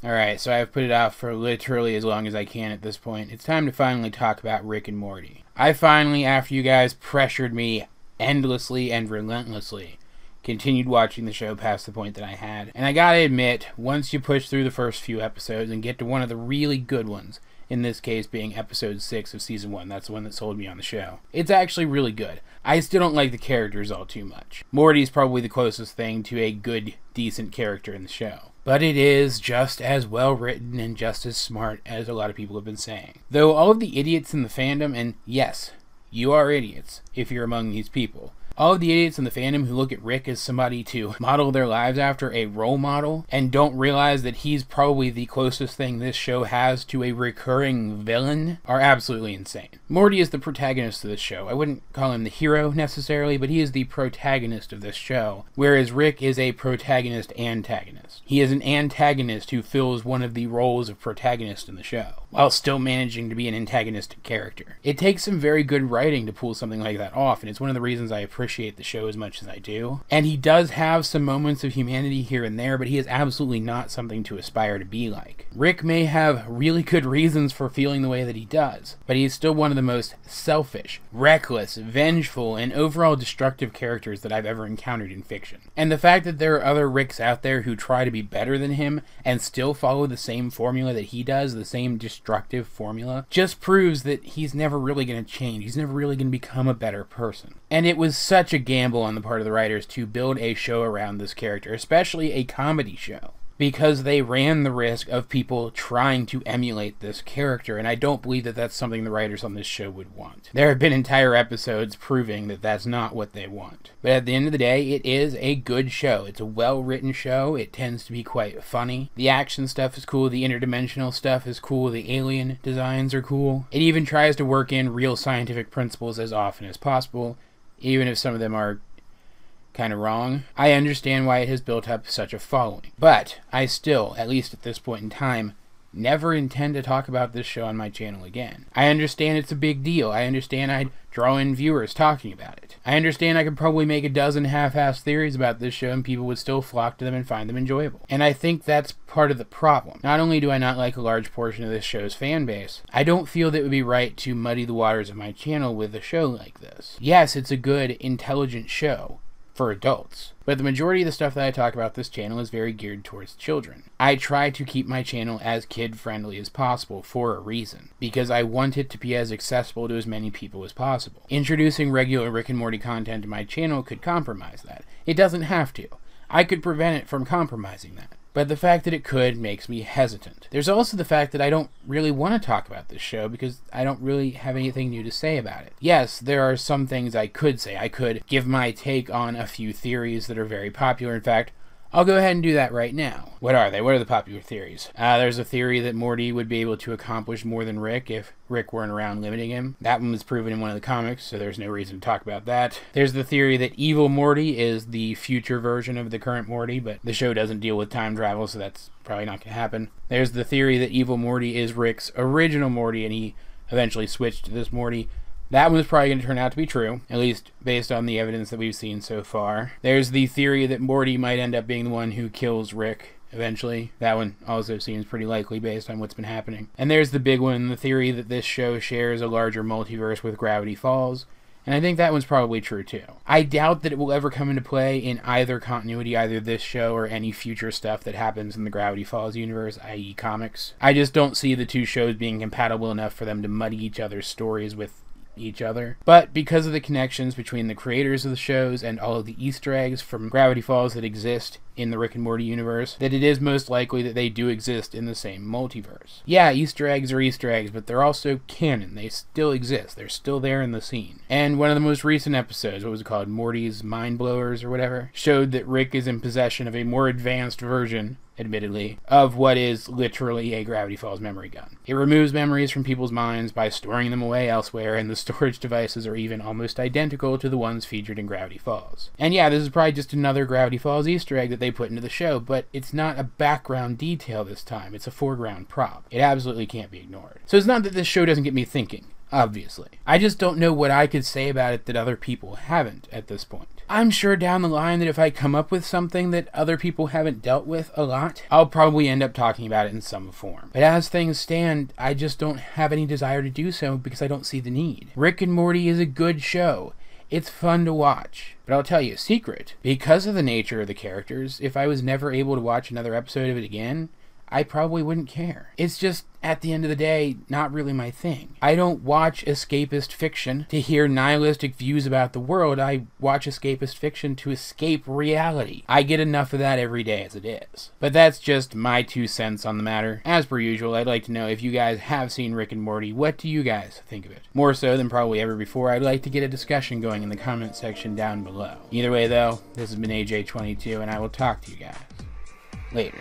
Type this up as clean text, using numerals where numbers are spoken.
Alright, so I've put it off for literally as long as I can at this point. It's time to finally talk about Rick and Morty. I finally, after you guys pressured me endlessly and relentlessly, continued watching the show past the point that I had. And I gotta admit, once you push through the first few episodes and get to one of the really good ones, in this case being episode 6 of season 1, that's the one that sold me on the show, it's actually really good. I still don't like the characters all too much. Morty's probably the closest thing to a good, decent character in the show. But it is just as well written and just as smart as a lot of people have been saying. Though all of the idiots in the fandom, and yes, you are idiots if you're among these people, all of the idiots in the fandom who look at Rick as somebody to model their lives after, a role model, and don't realize that he's probably the closest thing this show has to a recurring villain, are absolutely insane. Morty is the protagonist of this show. I wouldn't call him the hero necessarily, but he is the protagonist of this show, whereas Rick is a protagonist-antagonist. He is an antagonist who fills one of the roles of protagonist in the show, while still managing to be an antagonistic character. It takes some very good writing to pull something like that off, and it's one of the reasons I appreciate the show as much as I do. And he does have some moments of humanity here and there, but he is absolutely not something to aspire to be like. Rick may have really good reasons for feeling the way that he does, but he is still one of the most selfish, reckless, vengeful, and overall destructive characters that I've ever encountered in fiction. And the fact that there are other Ricks out there who try to be better than him and still follow the same formula that he does, the same destructive formula, just proves that he's never really going to change. He's never really going to become a better person. And it was such a gamble on the part of the writers to build a show around this character, especially a comedy show, because they ran the risk of people trying to emulate this character, and I don't believe that that's something the writers on this show would want. There have been entire episodes proving that that's not what they want. But at the end of the day, it is a good show. It's a well-written show. It tends to be quite funny. The action stuff is cool. The interdimensional stuff is cool. The alien designs are cool. It even tries to work in real scientific principles as often as possible, even if some of them are kind of wrong. I understand why it has built up such a following, but I still, at least at this point in time, never intend to talk about this show on my channel again. I understand it's a big deal. I understand I'd draw in viewers talking about it. I understand I could probably make a dozen half-assed theories about this show and people would still flock to them and find them enjoyable. And I think that's part of the problem. Not only do I not like a large portion of this show's fan base, I don't feel that it would be right to muddy the waters of my channel with a show like this. Yes, it's a good, intelligent show for adults, but the majority of the stuff that I talk about this channel is very geared towards children. I try to keep my channel as kid-friendly as possible for a reason, because I want it to be as accessible to as many people as possible. Introducing regular Rick and Morty content to my channel could compromise that. It doesn't have to. I could prevent it from compromising that. But the fact that it could makes me hesitant. There's also the fact that I don't really want to talk about this show because I don't really have anything new to say about it. Yes, there are some things I could say. I could give my take on a few theories that are very popular. In fact, I'll go ahead and do that right now. What are they? What are the popular theories? There's a theory that Morty would be able to accomplish more than Rick if Rick weren't around limiting him. That one was proven in one of the comics, so there's no reason to talk about that. There's the theory that evil Morty is the future version of the current Morty, but the show doesn't deal with time travel, so that's probably not going to happen. There's the theory that evil Morty is Rick's original Morty, and he eventually switched to this Morty. That one's probably going to turn out to be true, at least based on the evidence that we've seen so far. There's the theory that Morty might end up being the one who kills Rick eventually. That one also seems pretty likely based on what's been happening. And there's the big one, the theory that this show shares a larger multiverse with Gravity Falls. And I think that one's probably true too. I doubt that it will ever come into play in either continuity, either this show or any future stuff that happens in the Gravity Falls universe, i.e. comics. I just don't see the two shows being compatible enough for them to muddy each other's stories with each other. But because of the connections between the creators of the shows and all of the Easter eggs from Gravity Falls that exist in the Rick and Morty universe, that it is most likely that they do exist in the same multiverse. Yeah, Easter eggs are Easter eggs, but they're also canon. They still exist. They're still there in the scene. And one of the most recent episodes, what was it called, Morty's Mind Blowers or whatever, showed that Rick is in possession of a more advanced version, admittedly, of what is literally a Gravity Falls memory gun. It removes memories from people's minds by storing them away elsewhere, and the storage devices are even almost identical to the ones featured in Gravity Falls. And yeah, this is probably just another Gravity Falls Easter egg that they put into the show, but it's not a background detail this time. It's a foreground prop. It absolutely can't be ignored. So it's not that this show doesn't get me thinking, obviously. I just don't know what I could say about it that other people haven't at this point. I'm sure down the line that if I come up with something that other people haven't dealt with a lot, I'll probably end up talking about it in some form. But as things stand, I just don't have any desire to do so because I don't see the need. Rick and Morty is a good show. It's fun to watch. But I'll tell you a secret. Because of the nature of the characters, if I was never able to watch another episode of it again, I probably wouldn't care. It's just, at the end of the day, not really my thing. I don't watch escapist fiction to hear nihilistic views about the world. I watch escapist fiction to escape reality. I get enough of that every day as it is. But that's just my 2 cents on the matter. As per usual, I'd like to know if you guys have seen Rick and Morty, what do you guys think of it? More so than probably ever before, I'd like to get a discussion going in the comment section down below. Either way though, this has been AJ22 and I will talk to you guys later.